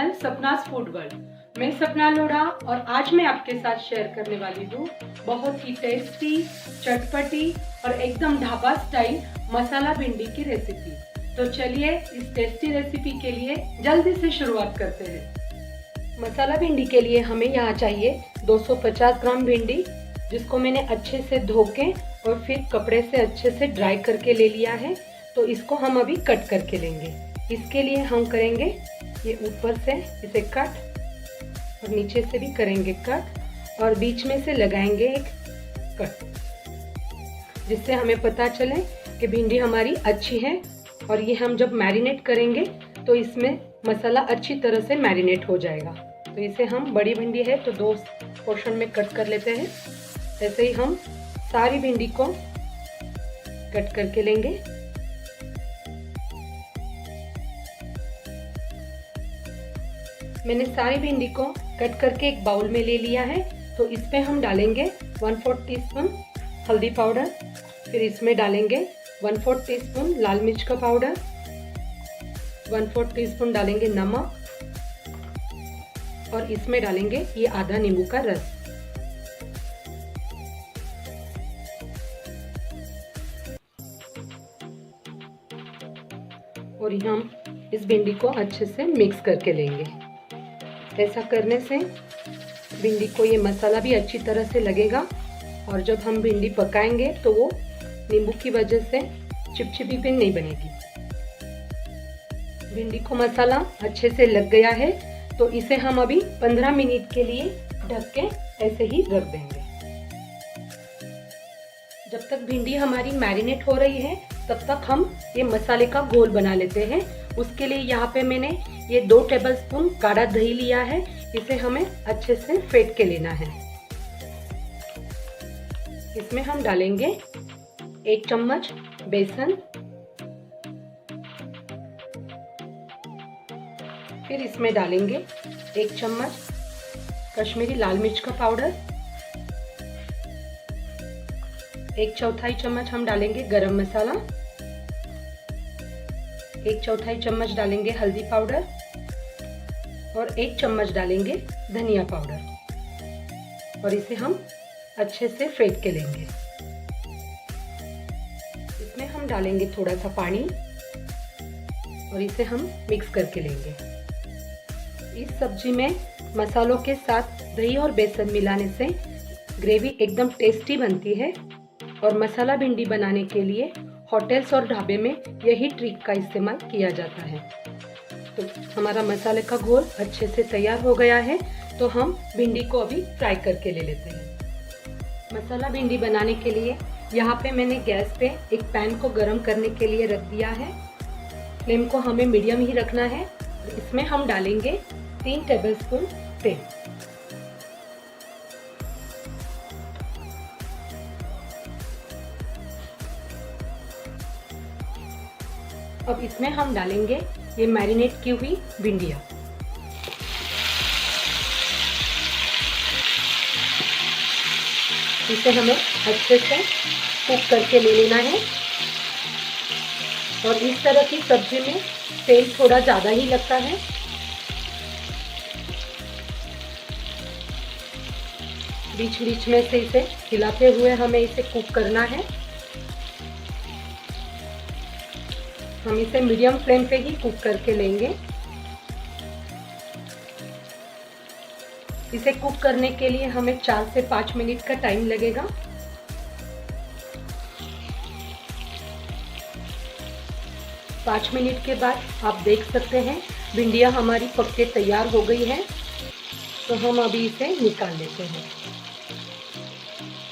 Channel सपनास food world. मैं सपना लोढ़ा और आज मैं आपके साथ शेयर करने वाली हूँ बहुत ही टेस्टी, चटपटी और एकदम ढाबा स्टाइल मसाला भिंडी की रेसिपी। तो चलिए इस टेस्टी रेसिपी के लिए जल्दी से शुरुआत करते हैं। मसाला भिंडी के लिए हमें यहाँ चाहिए 250 ग्राम भिंडी, जिसको मैंने अच्छे से धो के और फिर कपड़े से अच्छे से ड्राई करके ले लिया है। तो इसको हम अभी कट करके लेंगे। इसके लिए हम करेंगे ये ऊपर से इसे कट और नीचे से भी करेंगे कट और बीच में से लगाएंगे एक कट, जिससे हमें पता चले कि भिंडी हमारी अच्छी है। और ये हम जब मैरिनेट करेंगे तो इसमें मसाला अच्छी तरह से मैरिनेट हो जाएगा। तो इसे हम, बड़ी भिंडी है तो 2 पोर्शन में कट कर लेते हैं। ऐसे ही हम सारी भिंडी को कट करके लेंगे। मैंने सारी भिंडी को कट करके एक बाउल में ले लिया है। तो इसमें हम डालेंगे 1/4 टीस्पून हल्दी पाउडर, फिर इसमें डालेंगे 1/4 टीस्पून लाल मिर्च का पाउडर, 1/4 टीस्पून डालेंगे नमक और इसमें डालेंगे ये आधा नींबू का रस। और हम इस भिंडी को अच्छे से मिक्स करके लेंगे। ऐसा करने से भिंडी को ये मसाला भी अच्छी तरह से लगेगा और जब हम भिंडी पकाएंगे तो वो नींबू की वजह से चिपचिपी भी नहीं बनेगी। भिंडी को मसाला अच्छे से लग गया है तो इसे हम अभी 15 मिनट के लिए ढक के ऐसे ही रख देंगे। जब तक भिंडी हमारी मैरिनेट हो रही है तब तक हम ये मसाले का घोल बना लेते हैं। उसके लिए यहाँ पे मैंने ये 2 टेबलस्पून गाढ़ा दही लिया है। इसे हमें अच्छे से फेंट के लेना है। इसमें हम डालेंगे 1 चम्मच बेसन, फिर इसमें डालेंगे 1 चम्मच कश्मीरी लाल मिर्च का पाउडर, 1/4 चम्मच हम डालेंगे गरम मसाला, 1/4 चम्मच डालेंगे हल्दी पाउडर और 1 चम्मच डालेंगे धनिया पाउडर। और इसे हम अच्छे से फेंट के लेंगे। इसमें हम डालेंगे थोड़ा सा पानी और इसे हम मिक्स करके लेंगे। इस सब्जी में मसालों के साथ दही और बेसन मिलाने से ग्रेवी एकदम टेस्टी बनती है। और मसाला भिंडी बनाने के लिए होटल्स और ढाबे में यही ट्रिक का इस्तेमाल किया जाता है। तो हमारा मसाले का घोल अच्छे से तैयार हो गया है। तो हम भिंडी को अभी फ्राई करके ले लेते हैं। मसाला भिंडी बनाने के लिए यहाँ पे मैंने गैस पे एक पैन को गर्म करने के लिए रख दिया है। फ्लेम को हमें मीडियम ही रखना है। इसमें हम डालेंगे 3 टेबलस्पून तेल। अब इसमें हम डालेंगे ये मैरिनेट की हुई भिंडियाँ। इसे हमें अच्छे से कुक करके ले लेना है। और इस तरह की सब्जी में तेल थोड़ा ज़्यादा ही लगता है। बीच बीच में से इसे हिलाते हुए हमें इसे कुक करना है। हम इसे मीडियम फ्लेम पे ही कुक करके लेंगे। इसे कुक करने के लिए हमें 4 से 5 मिनट का टाइम लगेगा। पाँच मिनट के बाद आप देख सकते हैं भिंडियाँ हमारी पक के तैयार हो गई है। तो हम अभी इसे निकाल लेते हैं।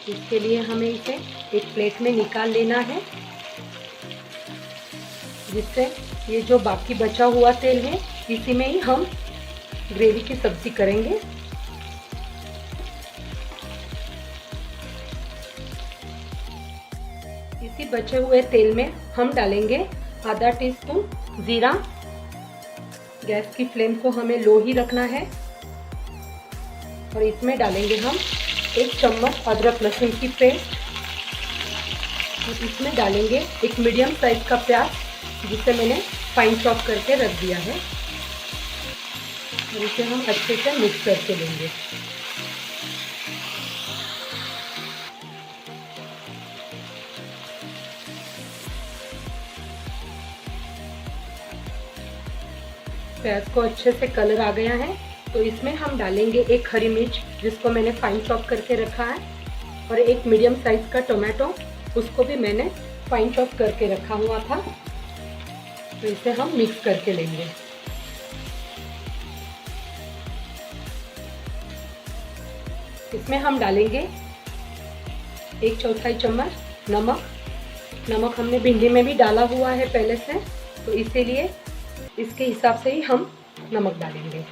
इसके लिए हमें इसे एक प्लेट में निकाल लेना है, जिससे ये जो बाकी बचा हुआ तेल है इसी में ही हम ग्रेवी की सब्जी करेंगे। इसी बचे हुए तेल में हम डालेंगे आधा टीस्पून जीरा। गैस की फ्लेम को हमें लो ही रखना है। और इसमें डालेंगे हम 1 चम्मच अदरक लहसुन की पेस्ट। और इसमें डालेंगे एक मीडियम साइज का प्याज, जिसे मैंने फाइन चॉप करके रख दिया है। और इसे हम अच्छे से मिक्स करके लेंगे। प्याज को अच्छे से कलर आ गया है, तो इसमें हम डालेंगे एक हरी मिर्च जिसको मैंने फाइन चॉप करके रखा है, और एक मीडियम साइज का टोमेटो, उसको भी मैंने फाइन चॉप करके रखा हुआ था। तो इसे हम मिक्स करके लेंगे। इसमें हम डालेंगे 1/4 चम्मच नमक। नमक हमने भिंडी में भी डाला हुआ है पहले से, तो इसीलिए इसके हिसाब से ही हम नमक डालेंगे।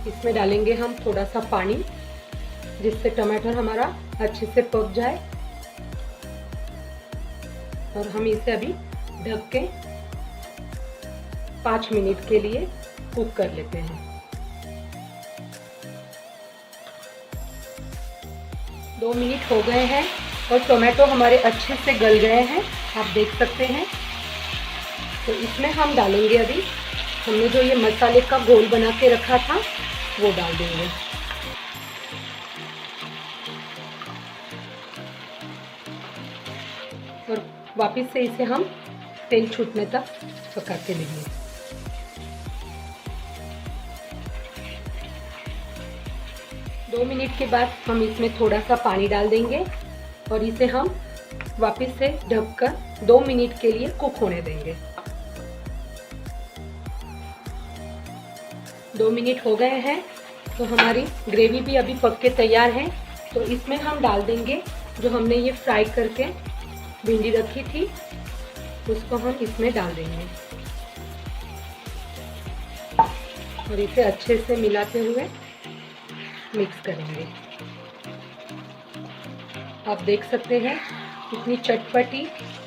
इसमें डालेंगे हम थोड़ा सा पानी, जिससे टमाटर हमारा अच्छे से पक जाए। और हम इसे अभी ढक के 5 मिनट के लिए कुक कर लेते हैं। 2 मिनट हो गए हैं और टोमेटो हमारे अच्छे से गल गए हैं, आप देख सकते हैं। तो इसमें हम डालेंगे अभी हमने जो ये मसाले का घोल बना के रखा था वो डाल देंगे। और वापस से इसे हम तेल छूटने तक पका के लेंगे। दो मिनट के बाद हम इसमें थोड़ा सा पानी डाल देंगे और इसे हम वापस से ढककर 2 मिनट के लिए कुक होने देंगे। 2 मिनट हो गए हैं, तो हमारी ग्रेवी भी अभी पक के तैयार है। तो इसमें हम डाल देंगे जो हमने ये फ्राई करके भिंडी रखी थी, उसको हम इसमें डाल देंगे और इसे अच्छे से मिलाते हुए मिक्स करेंगे। आप देख सकते हैं कितनी चटपटी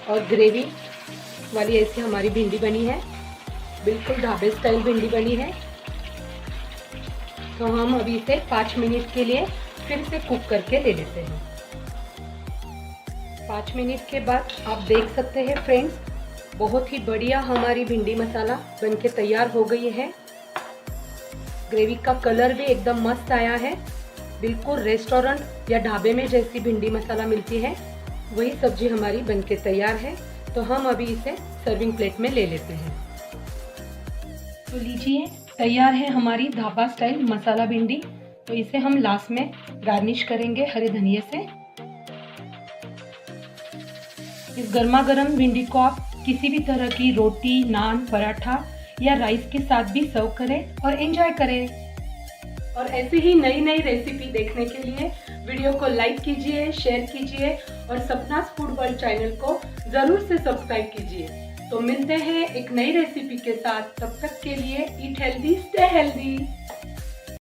और ग्रेवी वाली ऐसी हमारी भिंडी बनी है, बिल्कुल ढाबे स्टाइल भिंडी बनी है। तो हम अभी इसे 5 मिनट के लिए फिर से कुक करके ले लेते हैं। 5 मिनट के बाद आप देख सकते हैं फ्रेंड्स, बहुत ही बढ़िया हमारी भिंडी मसाला बनके तैयार हो गई है। ग्रेवी का कलर भी एकदम मस्त आया है, बिल्कुल रेस्टोरेंट या ढाबे में जैसी भिंडी मसाला मिलती है वही सब्जी हमारी बनके तैयार है। तो हम अभी इसे सर्विंग प्लेट में ले लेते हैं। तो लीजिए, तैयार है हमारी ढाबा स्टाइल मसाला भिंडी। तो इसे हम लास्ट में गार्निश करेंगे हरे धनिये से। इस गर्मा गर्म भिंडी को आप किसी भी तरह की रोटी, नान, पराठा या राइस के साथ भी सर्व करें और एंजॉय करें। और ऐसी ही नई नई रेसिपी देखने के लिए वीडियो को लाइक कीजिए, शेयर कीजिए और सपनास फूड वर्ल्ड चैनल को जरूर से सब्सक्राइब कीजिए। तो मिलते हैं एक नई रेसिपी के साथ, तब तक के लिए ईट हेल्दी, स्टे हेल्दी।